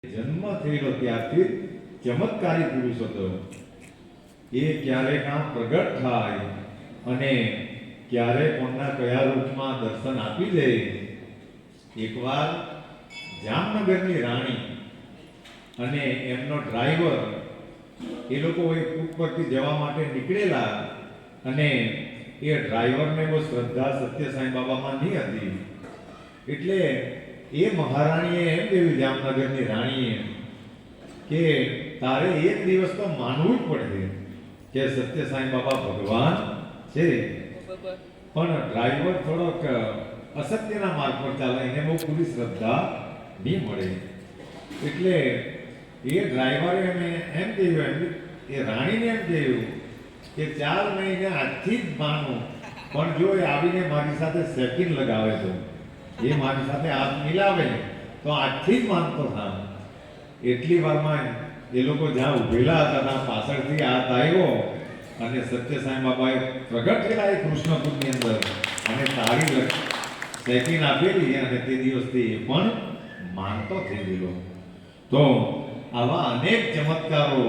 જન્મ થયેલો ત્યારથી ચમત્કારી પુરુષ હતો. એ ક્યારે કાં પ્રગટ થાય અને ક્યારે કોણના કયા રૂપમાં દર્શન આપી દે. એકવાર જામનગરની રાણી અને એમનો ડ્રાઈવર એ લોકો એક ઉપરથી જવા માટે નીકળેલા અને એ ડ્રાઈવરને બહુ શ્રદ્ધા સત્ય સાંઈ બાબામાં નહીં હતી. એટલે એ મહારાણીએ એમ કહ્યું જામનગરની રાણીએ કે તારે એક દિવસ તો માનવું જ પડશે કે સત્ય સાંઈ બાબા ભગવાન છે. પણ ડ્રાઈવર થોડોક અસત્યના માર્ગ પર ચાલે, એને બહુ પૂરી શ્રદ્ધા નહીં મળે. એટલે એ ડ્રાઈવરે એમ કહ્યું, એ રાણીને એમ કહ્યું કે 4 મહિને આજથી જ માનું, પણ જો એ આવીને મારી સાથે સેકન્ડ લગાવે તો, એ મારી સાથે હાથ મિલાવે તો આજથી જ માનતો થામ. એટલી વારમાં એ લોકો જ્યાં ઉભેલા હતા ત્યાં પાછળથી હાથ આવ્યો અને સત્ય સાંઈ બાબાએ પ્રગટ થયેલા એ કૃષ્ણપુરની અંદર અને તારી સેકન્ડ આપેલી અને તે દિવસથી એ પણ માનતો થઈ ગયેલો. તો આવા અનેક ચમત્કારો,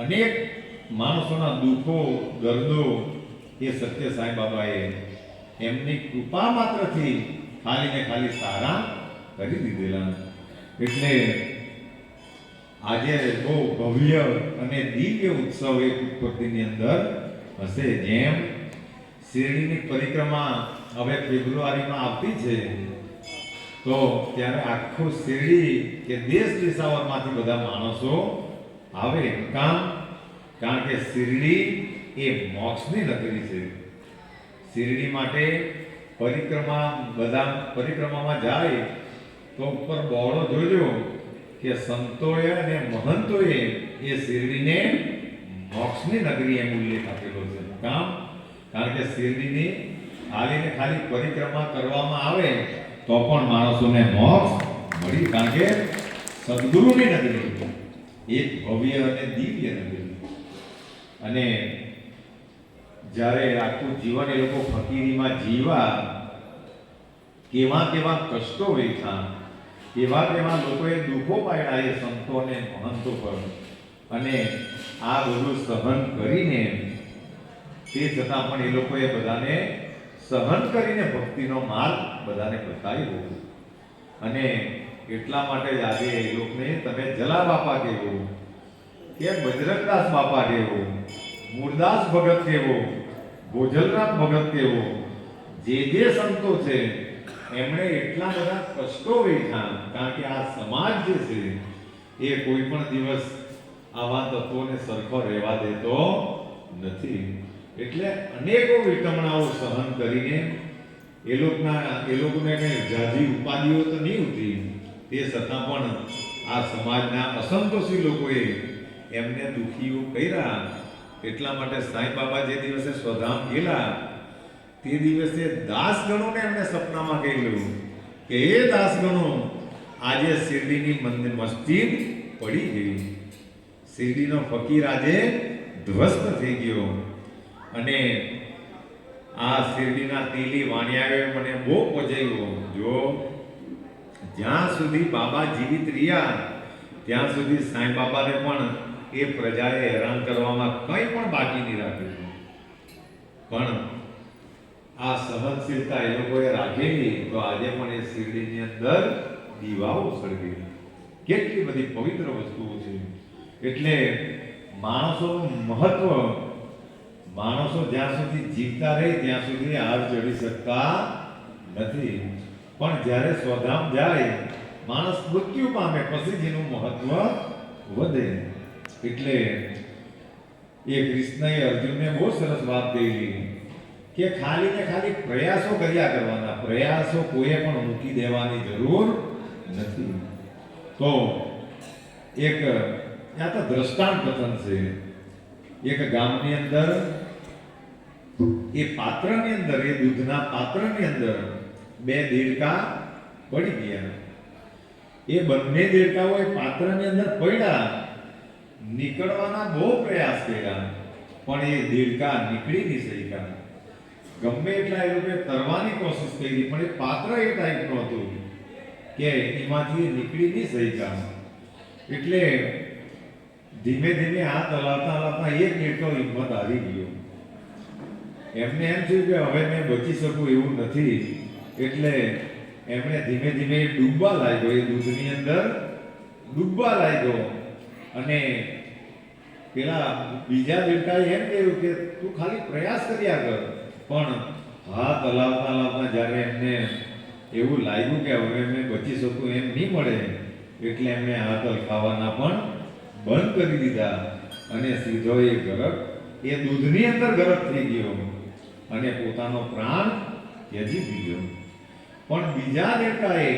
અનેક માણસોના દુઃખો, દર્દો એ સત્ય સાંઈ બાબાએ એમની કૃપા માત્રથી ખાલી ને ખાલી સારા કરી દીધેલા. એટલે આજે બહુ ભવ્ય અને દિવ્ય ઉત્સવ એક ઉત્પત્તિની અંદર હશે. જેમ શિરડીની પરિક્રમા હવે ફેબ્રુઆરીમાં આવતી છે, તો ત્યારે આખું શિરડી કે દેશ દેશાવરમાંથી બધા માણસો આવે. કારણ કે શિરડી એ મોક્ષની નગરી છે. શિરડી માટે પરિક્રમામાં જાય તો ઉપર બોર્ડો જોજો કે સંતોએ અને મહંતોએ એ શિરડીને મોક્ષની નગરી એમ ઉલ્લેખ આપેલો છે. કારણ કે શિરડીની ખાલી પરિક્રમા કરવામાં આવે તો પણ માણસોને મોક્ષ મળી. કારણ કે સદગુરુની નગરી એક ભવ્ય અને દિવ્ય નગરી. અને જ્યારે આખું જીવન એ લોકો ફકીરીમાં જીવા, કેવા કષ્ટો વેઠા, કેવા લોકોએ દુઃખો પાડ્યા એ સંતો અને મહંતો પર, અને આ બધું સહન કરીને તે છતાં પણ એ લોકોએ બધાને સહન કરીને ભક્તિનો માર્ગ બધાને બતાવ્યો. અને એટલા માટે જ આજે એ લોકોને તમે જલા બાપા કહેવો કે બજરંગદાસ બાપા કહેવો, મૂળદાસ ભગત કહેવો, ભોજલરામ ભગત કહેવો, જે સંતો છે એમણે એટલા બધા કષ્ટો વેઠા. કારણ કે આ સમાજ જે છે એ કોઈ પણ દિવસ આવા તત્વોને સરખો રહેવા દેતો નથી. એટલે અનેકો વિટમણાઓ સહન કરીને એ લોકોને કંઈ જાજી ઉપાધિઓ તો નહીં ઉઠી, તે છતાં પણ આ સમાજના અસંતોષી લોકોએ એમને દુઃખીઓ કર્યા. એટલા માટે સાંઈ બાબા જે દિવસે સ્વધામ ગયેલા તે દિવસે દાસગણોને એમને સપનામાં કહેલું કે એ દાસગણો, આજે શિરડીની મસ્જિદ પડી ગઈ, શિરડીનો ફકીર આજે ધ્વસ્ત થઈ ગયો. અને આ શિરડીના તેલી વાણિયાએ મને બહુ પહોંચાડ્યો. જો જ્યાં સુધી બાબા જીવિત રહ્યા ત્યાં સુધી સાંઈ બાબાને પણ એ પ્રજાએ હેરાન કરવામાં કંઈ પણ બાકી નહીં રાખ્યું. પણ આ સહનશીલતા એ લોકોએ રાખેલી, તો આજે પણ એ શિરડીની અંદર દીવાઓ સળગે. કેટલી બધી પવિત્ર વસ્તુઓ છે. એટલે માણસોનું મહત્વ, માણસો જ્યાં સુધી જીવતા રહે ત્યાં સુધી હાર ચડી શકતા નથી. પણ જ્યારે સ્વધામ જાય, માણસ મૃત્યુ પામે પછી જેનું મહત્વ વધે. એટલે એ કૃષ્ણએ અર્જુનને બહુ સરસ વાત કહેલી કે ખાલી ને ખાલી પ્રયાસો કર્યા કરવાના, પ્રયાસો કોઈએ પણ મૂકી દેવાની જરૂર નથી. તો એક આ તો દ્રષ્ટાંત કથન છે. એક ગામની અંદર એ પાત્રની અંદર, એ દૂધના પાત્રની અંદર 2 દેડકા પડી ગયા. એ બંને દેડકાઓ એ પાત્રની અંદર પડ્યા, નીકળવાના બહુ પ્રયાસ કર્યા, પણ એ દેડકા નીકળી નહીં શક્યા. ગમે એટલા એ લોકોએ તરવાની કોશિશ કરી, પણ એ પાત્ર એ ટાઈપનું હતું કે એમાંથી નીકળી નહીં શક્યા. એટલે ધીમે ધીમે હાથ હલાવતા હલાવતા એક મિનિટ તો હિંમત હારી ગયો. એમને એમ થયું કે હવે મેં બચી શકું એવું નથી. એટલે એમણે ધીમે ધીમે ડૂબવા લાગ્યો, એ દૂધની અંદર ડૂબવા લાગ્યો. અને પેલા બીજા દેવતાએ એમ કહ્યું કે તું ખાલી પ્રયાસ કર્યા કર. પણ હાથ હલાવતા હલાવતા જ્યારે એમને એવું લાગ્યું કે હવે મેં બચી શકું એમ નહીં મળે, એટલે એમણે હાથ હલકાવવાના પણ બંધ કરી દીધા. અને સીધો એ ગરક એ દૂધની અંદર ગરક થઈ ગયો અને પોતાનો પ્રાણ ત્યજી દીધો. પણ બીજા દેવતાએ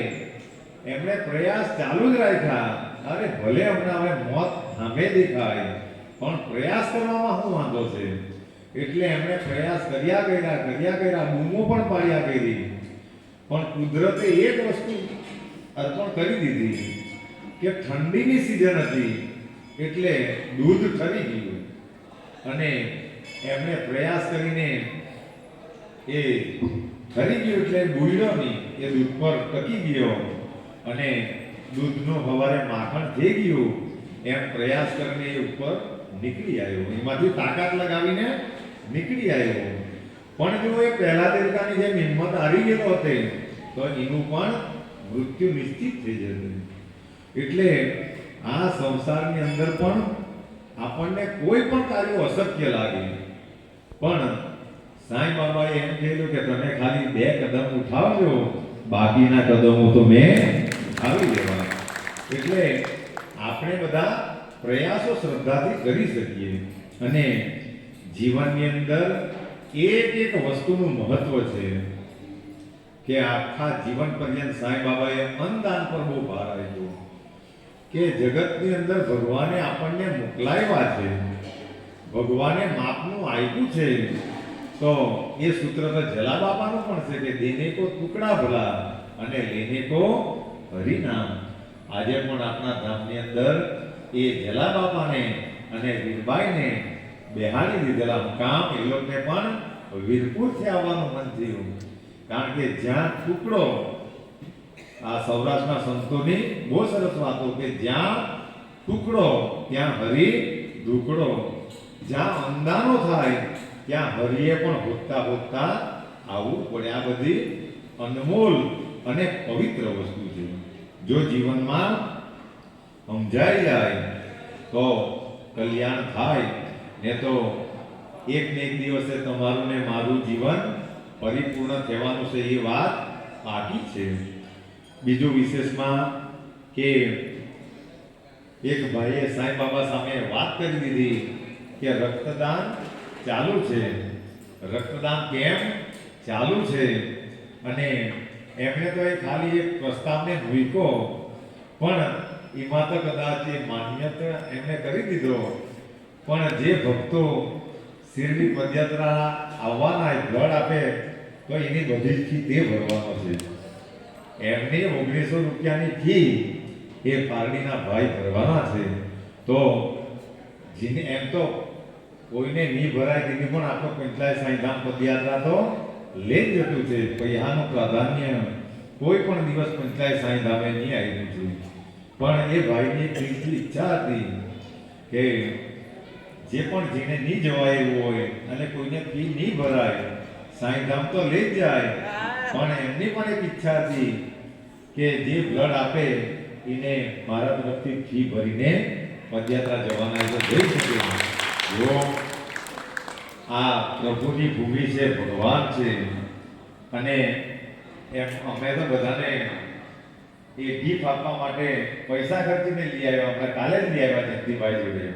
એમણે પ્રયાસ ચાલુ જ રાખ્યા. અરે ભલે હમણાં હવે મોત સામે દેખાય, પણ પ્રયાસ કરવામાં શું વાંધો છે? એટલે એમણે પ્રયાસ કર્યા કર્યા, બૂમો પણ પાડ્યા કરી. પણ કુદરતે એક વસ્તુ અર્પણ કરી દીધી કે ઠંડીની સિઝન હતી એટલે દૂધ ઠરી ગયું. અને એમણે પ્રયાસ કરીને એ ઠરી ગયું એટલે બુડ્યો નહીં, એ દૂધ પર ટકી ગયો અને દૂધનું સવારે માખણ થઈ ગયું. એમ પ્રયાસ કરીને એ ઉપર નીકળી આવ્યો, એમાંથી તાકાત લગાવીને નીકળી આવ્યો. પણ જો એ પહેલા દેવતાની જેમ હિંમત હારી ગયેલો હતો તો એનું પણ મૃત્યુ નિશ્ચિત થઈ જતું. એટલે આ સંસારની અંદર પણ આપણને કોઈ પણ કાર્ય અશક્ય લાગે, પણ સાંઈ બાબાએ એમ કહેલું કે તમે ખાલી 2 કદમ ઉઠાવજો, બાકીના કદમો તો મેં ઉઠાવી લેવા. એટલે આપણે બધા પ્રયાસો શ્રદ્ધાથી કરી શકીએ. અને જીવનની અંદર એક એક વસ્તુનું મહત્વ છે કે આખા જીવન પર્યંત સાંઈ બાબાએ અન્નદાન પર બહુ ભાર આપ્યો કે જગતની અંદર ભગવાને આપણને મોકલાવ્યા છે, ભગવાને માપનું આપ્યું છે. તો એ સૂત્ર તો જલા બાપાનું પણ છે કે દેને કો ટુકડા ભલા અને લેને કો હરિનામ. આજે પણ આપણા ધામની અંદર એ જલા બાપાને અને વીરબાઈને બેહાડી દીધેલા કામ એ લોકોને પણ વીરપુરથી આવવાનું મન થયું. કારણ કે જ્યાં ટુકડો, આ સૌરાષ્ટ્રના સંતોની બહુ સરસ વાતો કે જ્યાં ટુકડો ત્યાં હરી ઢુકડો, જ્યાં અંદાનો થાય ત્યાં હરિએ પણ હોતા હોતા આવવું પડે. આ બધી અનમોલ અને પવિત્ર વસ્તુ છે. જો જીવનમાં સમજાઈ જાય તો કલ્યાણ થાય, ને તો એક ને એક દિવસે તમારું ને મારું જીવન પરિપૂર્ણ થવાનું છે એ વાત બાકી છે. બીજું વિશેષમાં કે એક ભાઈએ સાંઈ બાબા સામે વાત કરી દીધી કે રક્તદાન ચાલુ છે. રક્તદાન કેમ ચાલુ છે? અને એમણે તો એ ખાલી એક પ્રસ્તાવને મૂક્યો, પણ એમાં તો કદાચ એ માન્યતા એમને કરી દીધો. પણ જે ભક્તો શિરડી પદયાત્રા આવવાના બ્લડ આપે તો એની બધી જ ફી તે ભરવાનો છે. એમની 1900 રૂપિયાની ફી એ પારડીના ભાઈ ભરવાના છે. તો જેને એમ તો કોઈને નહીં ભરાય તેની પણ આપણો પંચાયત સાંઈધામ પદયાત્રા તો લઈ જ જતું છે. પૈસાનું પ્રાધાન્ય કોઈ પણ દિવસ પંચાયત સાંઈધામે નહીં આવ્યું છે. પણ એ ભાઈની દિલથી ઈચ્છા હતી કે જે પણ જેને નહીં જવાય એવું હોય અને કોઈને ફી નહીં ભરાય, સાંઈધામ તો લઈ જ જાય, પણ એમની પણ એક ઈચ્છા હતી કે જે બ્લડ આપે એને મારા તરફથી ફી ભરીને પદયાત્રા જવાના તો જઈ શકે. જો આ પ્રભુની ભૂમિ છે, ભગવાન છે, અને એમ અમે તો બધાને એ ગીફ્ટ આપવા માટે પૈસા ખર્ચીને લઈ આવ્યા. આપણે કાલે જ લઈ આવ્યા જગદીભાઈ જોડે,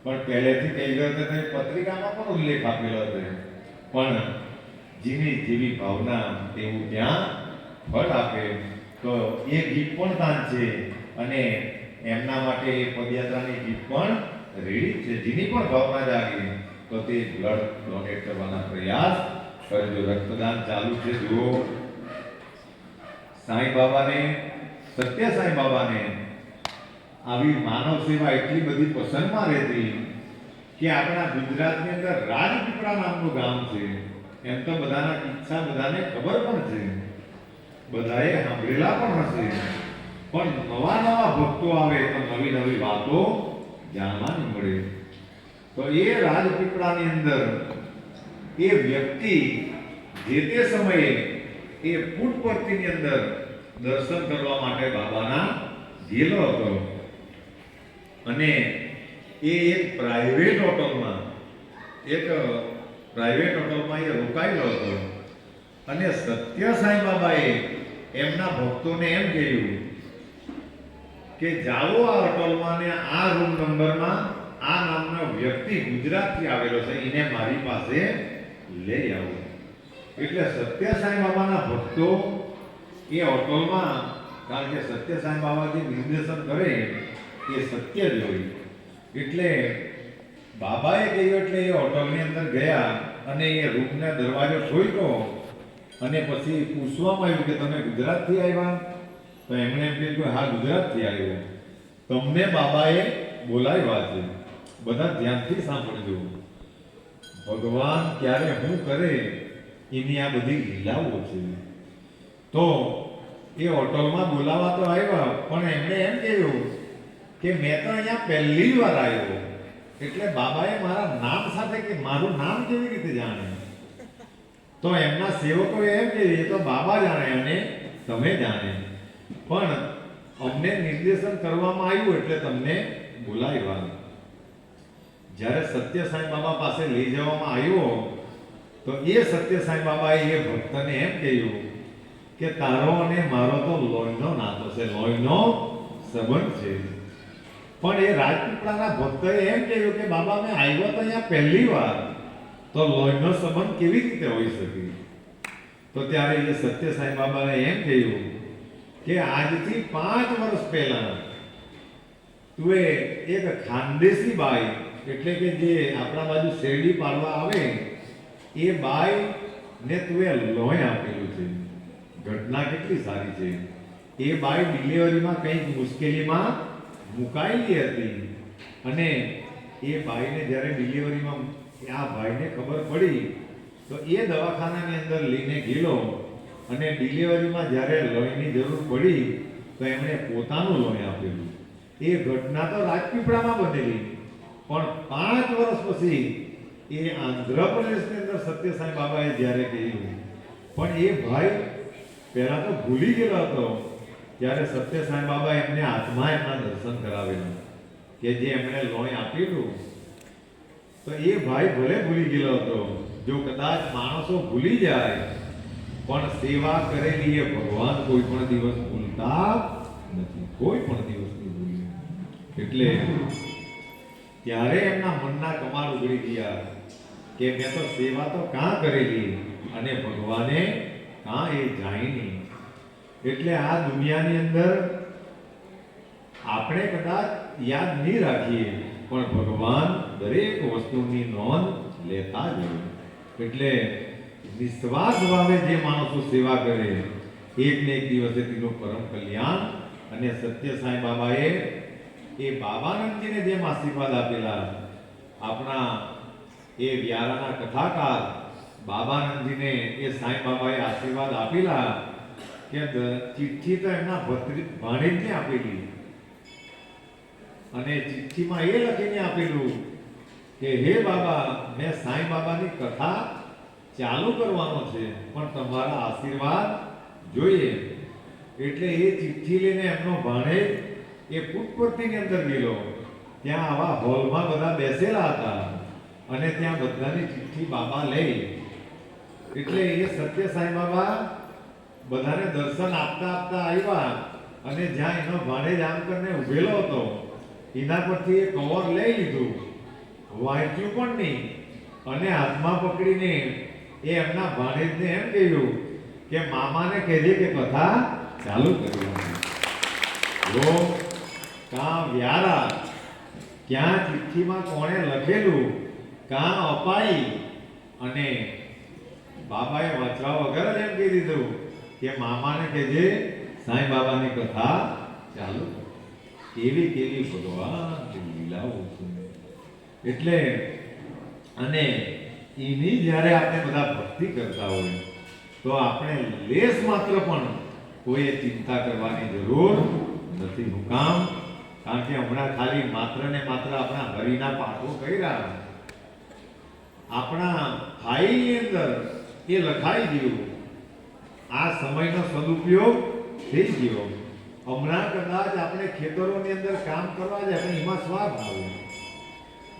પણ પહેલેથી કહી ગયો હતો પત્રિકામાં પણ ઉલ્લેખ આપેલો હતો. પણ જેવી જેવી ભાવના તેવું ત્યાં ફળ આપે. તો એ ગીફ્ટ પણ દાન છે અને એમના માટે એ પદયાત્રાની ગીફ્ટ પણ રેડી છે. જેની પણ ભાવના જાગે તો તે બ્લડ ડોનેટ કરવાના પ્રયાસ કરજો. રક્તદાન ચાલુ છે. જુઓ, સાંઈ બાબાને, સત્ય સાંઈ બાબાને આવી માનવ સેવા એટલી બધી પસંદમાં રહેતી કે આપણા ગુજરાતની અંદર રાજપીપળા નામનું ગામ છે. એમ તો બધાના ઈચ્છા બધાને ખબર પણ છે, બધાએ સાંભળેલા પણ હશે. પણ નવા નવા ભક્તો આવે તો નવી નવી વાતો જાણવાની મળે. તો એ રાજપીપળાની અંદર એ વ્યક્તિ જે તે સમયે એ પુટપર્તીની અંદર દર્શન કરવા માટે બાબાના ગયેલો હતો અને એ એક પ્રાઇવેટ હોટલમાં એ રોકાયેલો હતો અને સત્ય સાંઈ બાબાએ એમના ભક્તોને એમ કહ્યું કે જાઓ આ હોટલમાં ને આ રૂમ નંબરમાં આ નામનો વ્યક્તિ ગુજરાતથી આવેલો છે, એને મારી પાસે લઈ આવો. એટલે સત્ય સાંઈ બાબાના ભક્તો એ હોટલમાં, કારણ કે સત્ય સાંઈ બાબા જે નિર્દેશન કરે એ સત્ય જ હોય, એટલે બાબાએ કહ્યું એટલે એ હોટલની અંદર ગયા અને એ રૂમનો દરવાજો ખોલ્યો અને પછી પૂછવામાં આવ્યું કે તમે ગુજરાતથી આવ્યા? તો એમણે એમ કહ્યું હા ગુજરાતથી આવ્યો. તમને બાબાએ બોલાવ્યા છે, બધા ધ્યાનથી સાંભળજો. ભગવાન ક્યારે શું કરે એની આ બધી લીલાઓ છે. તો એ હોટલમાં બોલાવા તો આવ્યા, પણ એમણે એમ કહ્યું કે મેં તો અહીંયા પહેલી વાર આવ્યો, એટલે બાબાએ મારા નામ સાથે કે મારું નામ કેવી રીતે જાણે? તો એમના સેવકોએ એમ કે એ તો બાબા જાણે અને તમે જાણે, પણ અમને નિર્દેશન કરવામાં આવ્યું એટલે તમને બોલાવ્યા. જ્યારે સત્ય સાંઈ બાબા પાસે લઈ જવામાં આવ્યો તો એ સત્ય સાંઈ બાબાએ એ ભક્તને એમ કહ્યું કે તારો અને મારો તો લોહીનો નાતો છે, લોહીનો સંબંધ છે. પણ એ રાજપીપળાના ભક્તએ એમ કહ્યું કે બાબા મેં આવ્યો તો અહીંયા પહેલી વાર, તો લોહીનો સંબંધ કેવી રીતે હોઈ શકે? તો ત્યારે એ સત્ય સાંઈ બાબાએ એમ કહ્યું કે આજથી 5 વર્ષ પહેલા તું એક ખાનદેશી બાઈ, એટલે કે જે આપણા બાજુ શેરડી પાડવા આવે એ બાઈ ને તું લોહી આપેલું છે. ઘટના કેટલી સારી છે. એ બાઈ ડિલિવરીમાં કંઈક મુશ્કેલીમાં મુકાયેલી હતી અને એ બાઈને જ્યારે ડિલિવરીમાં આ ભાઈને ખબર પડી તો એ દવાખાનાની અંદર લઈને ગયેલો અને ડિલિવરીમાં જ્યારે લોહીની જરૂર પડી તો એમણે પોતાનું લોહી આપેલું. એ ઘટના તો રાજપીપળામાં બનેલી, પણ 5 વર્ષ પછી એ આંધ્રપ્રદેશની અંદર સત્ય સાંઈ બાબાએ જ્યારે કહ્યું, પણ એ ભાઈ પહેલા તો ભૂલી ગયેલો હતો. ત્યારે સત્ય સાંઈ બાબા એમને હાથમાં એમના દર્શન કરાવેલા કે જે એમણે લોહી આપેલું. તો એ ભાઈ ભલે ભૂલી ગયેલો હતો. જો કદાચ માણસો ભૂલી જાય પણ સેવા કરેલી એ ભગવાન કોઈ પણ દિવસ ભૂલતા નથી, કોઈ પણ દિવસ નહીં ભૂલે. એટલે ત્યારે એમના મનના કમાલ ઉગડી ગયા કે મેં તો સેવા તો કાં કરેલી અને ભગવાને કાં એ જાણી. એટલે આ દુનિયાની અંદર આપણે કદાચ યાદ નહીં રાખીએ પણ ભગવાન દરેક વસ્તુની નોંધ લેતા જ હોય. એટલે નિસ્વાર્થ ભાવે જે માણસો સેવા કરે એક ને એક દિવસે તેનું પરમ કલ્યાણ. અને સત્ય સાંઈ બાબાએ એ બાબાનંદજીને જેમ આશીર્વાદ આપેલા, આપણા એ વ્યારાના કથાકાર બાબાનંદજીને એ સાંઈ બાબાએ આશીર્વાદ આપેલા કે ચિઠ્ઠી તો એમના ભાણેજને આપેલી અને ચિઠ્ઠીમાં એ લખીને આપેલું કે હે બાબા, મેં સાંઈ બાબાની કથા ચાલુ કરવાનો છે પણ તમારા આશીર્વાદ જોઈએ. એટલે એ ચિઠ્ઠી લઈને એમનો ભાણેજ એ પુટપર્તીની અંદર ગયેલો. ત્યાં આવા હોલમાં બધા બેસેલા હતા અને ત્યાં બધાની ચિઠ્ઠી બાબા લઈ. એટલે એ સત્ય સાંઈ બાબા બધાને દર્શન આપતા આપતા આવ્યા અને જ્યાં એનો ભાણેજ આમ કરીને ઉભેલો હતો એના પરથી એ કવર લઈ લીધું, વાંચ્યું પણ નહીં અને હાથમાં પકડીને એ એમના ભાણેજને એમ કહ્યું કે મામાને કહેજે કે કથા ચાલુ કરી. જો કાં વ્યારા, ક્યાં ચિઠ્ઠીમાં કોણે લખેલું, કાં અપાઈ, અને બાબાએ વાંચવા વગર જ એમ કહી દીધું કે મામાને કહેજે સાંઈ બાબાની કથા ચાલુ. કેવી કેવી ભગવાન લીલાઓ છે. એટલે અને એની જ્યારે આપણે બધા ભક્તિ કરતા હોય તો આપણે લેશ માત્ર પણ કોઈ ચિંતા કરવાની જરૂર નથી. હું કામ? કારણ કે હમણાં ખાલી માત્ર ને માત્ર આપણા હરિના પાઠો કર્યા, આપણા ફાઇલની અંદર એ લખાઈ ગયું, આ સમયનો સદુપયોગ થઈ ગયો. હમણાં કદાચ આપણે ખેતરોની અંદર કામ કરવા જાય પણ એમાં સ્વાદ આવે,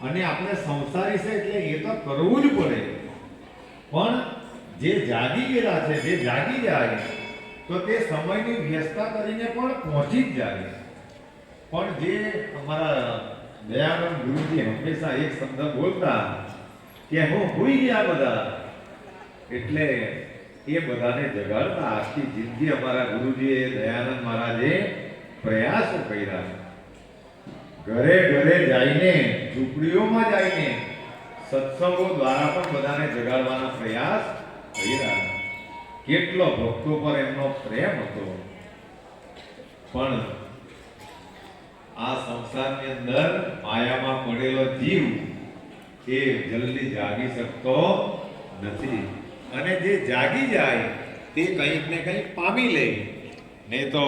અને આપણે સંસારી છે એટલે એ તો કરવું જ પડે. પણ જે જાગી ગયેલા છે, જે જાગી જાય તો તે સમયની વ્યસ્તતા કરીને પણ પહોંચી જ જાય. પણ જે અમારા દયાનંદ ગુરુજી હંમેશા એક સંદર્ભ બોલતા કે હું ભૂઈ ગયા બધા, એટલે એ બધાને જગાડતા. આખી જિંદગી અમારા ગુરુજીએ, દયાનંદ મહારાજે પ્રયાસો કર્યા. ઘરે ઘરે જઈને, ઝૂંપડીઓમાં જઈને સત્સંગો દ્વારા પણ બધાને જગાડવાના પ્રયાસ કર્યા. કેટલો ભક્તો પર એમનો પ્રેમ હતો. પણ આ સંસારની અંદર માયામાં પડેલો જીવ એ જલ્દી જાગી શકતો નથી. અને જે જાગી જાય તે કંઈક ને કંઈક પામી લે. નહીં તો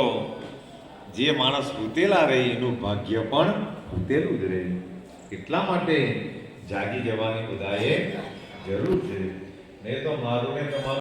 જે માણસ ભૂતેલા રહે એનું ભાગ્ય પણ ભૂતેલું જ રહે. એટલા માટે જાગી જવાની બધાએ જરૂર છે. નહીં તો મારું ને તમારું